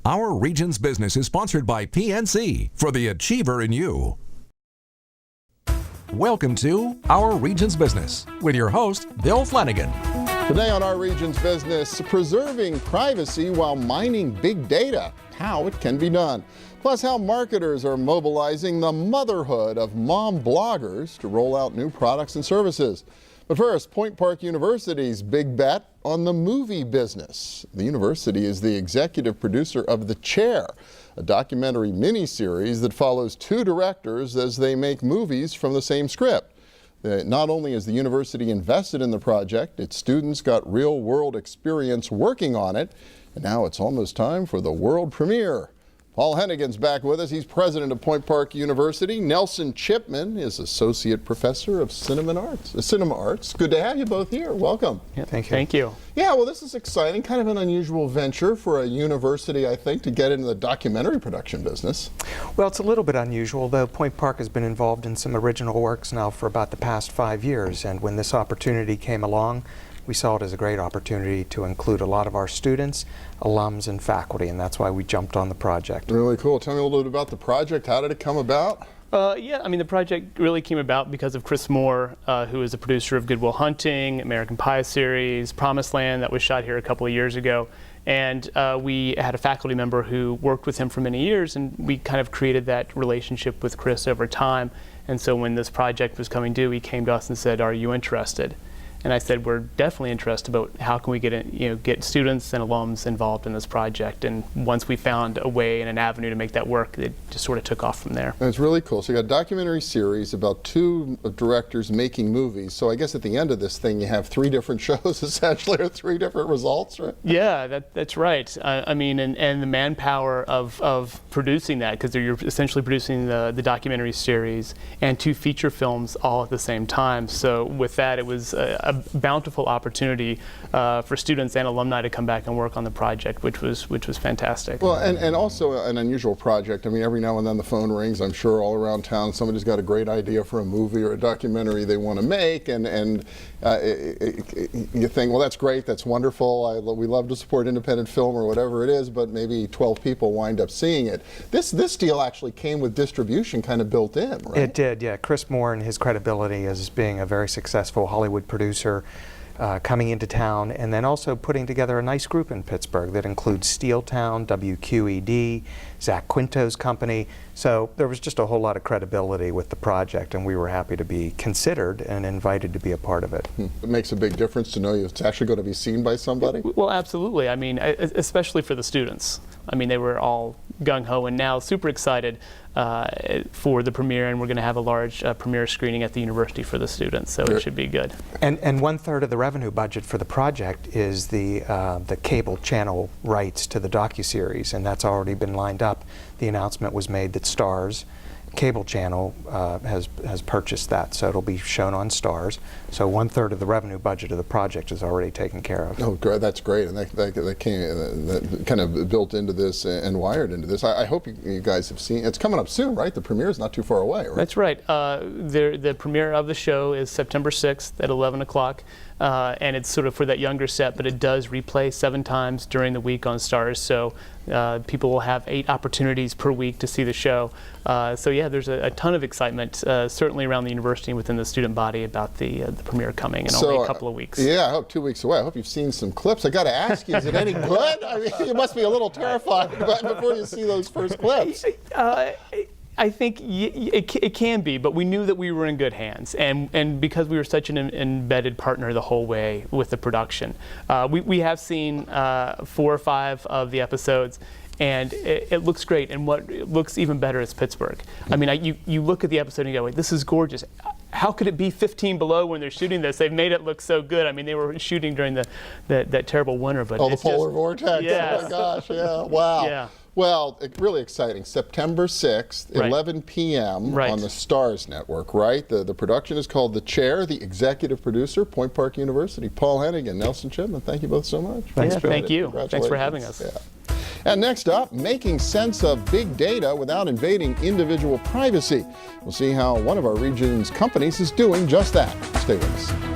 Our Region's Business is sponsored by PNC for the Achiever in You. Welcome to Our Region's Business with your host, Bill Flanagan. Today on Our Region's Business, preserving privacy while mining big data, how it can be done. Plus how marketers are mobilizing the motherhood of mom bloggers to roll out new products and services. But first, Point Park University's big bet on the movie business. The university is the executive producer of The Chair, a documentary miniseries that follows two directors as they make movies from the same script. Not only is the university invested in the project, its students got real-world experience working on it, and now it's almost time for the world premiere. Paul Hennigan's back with us. He's president of Point Park University. Nelson Chipman is associate professor of cinema arts. Good to have you both here. Welcome. Yeah, thank you. Yeah, well, this is exciting. Kind of an unusual venture for a university, I think, to get into the documentary production business. Well, it's a little bit unusual, though. Point Park has been involved in some original works now for about the past 5 years, and when this opportunity came along, we saw it as a great opportunity to include a lot of our students, alums, and faculty, and that's why we jumped on the project. Really cool. Tell me a little bit about the project. How did it come about? Yeah, I mean, the project really came about because of Chris Moore, who is the producer of Good Will Hunting, American Pie series, Promised Land, that was shot here a couple of years ago. And we had a faculty member who worked with him for many years, and we kind of created that relationship with Chris over time. And so when this project was coming due, he came to us and said, "Are you interested?" And I said, we're definitely interested, but how can we get students and alums involved in this project? And once we found a way and an avenue to make that work, it just sort of took off from there. And it's really cool. So you got a documentary series about two directors making movies. So I guess at the end of this thing, you have 3 different shows essentially, or 3 different results, right? Yeah, that's right. I mean, and the manpower of producing that, because you're essentially producing the documentary series and 2 feature films all at the same time. So with that, it was a bountiful opportunity for students and alumni to come back and work on the project, which was fantastic. Well, and also an unusual project. I mean, every now and then the phone rings, I'm sure, all around town. Somebody's got a great idea for a movie or a documentary they want to make, and you think, well, that's great, that's wonderful. We love to support independent film or whatever it is, but maybe 12 people wind up seeing it. This deal actually came with distribution kind of built in, right? It did, yeah. Chris Moore and his credibility as being a very successful Hollywood producer coming into town, and then also putting together a nice group in Pittsburgh that includes Steeltown, WQED, Zach Quinto's company. So there was just a whole lot of credibility with the project, and we were happy to be considered and invited to be a part of it. It makes a big difference to know it's actually going to be seen by somebody? Well, absolutely. I mean, especially for the students. I mean, they were all gung-ho and now super excited for the premiere, and we're going to have a large premiere screening at the university for the students, so it should be good. And 1/3 of the revenue budget for the project is the cable channel rights to the docuseries, and that's already been lined up. The announcement was made that Starz cable channel has purchased that, so it'll be shown on Starz. So 1/3 of the revenue budget of the project is already taken care of. Oh, that's great, and that kind of built into this and wired into this. I hope you guys have seen. It's coming up soon, right? The premiere is not too far away, right? That's right. The premiere of the show is September 6th at 11 o'clock. And it's sort of for that younger set, but it does replay 7 times during the week on Starz, so people will have 8 opportunities per week to see the show. So yeah, there's a ton of excitement, certainly around the university and within the student body about the premiere coming in only a couple of weeks. Yeah, I hope 2 weeks away. I hope you've seen some clips. I got to ask you, is it any good? I mean, you must be a little terrified before you see those first clips. I think it can be, but we knew that we were in good hands, and because we were such an embedded partner the whole way with the production. We have seen 4 or 5 of the episodes, and it looks great, and what looks even better is Pittsburgh. I mean, you look at the episode and you go, wait, this is gorgeous. How could it be 15 below when they're shooting this? They've made it look so good. I mean, they were shooting during that terrible winter, but the polar vortex. Yes. Oh my gosh, yeah, wow. Yeah. Well, really exciting. September 6th, 11 p.m. on the Starz Network, right? The production is called The Chair. The executive producer, Point Park University, Paul Hennigan, Nelson Chipman. Thank you both so much. Thank you. Thanks for having us. Yeah. And next up, making sense of big data without invading individual privacy. We'll see how one of our region's companies is doing just that. Stay with us.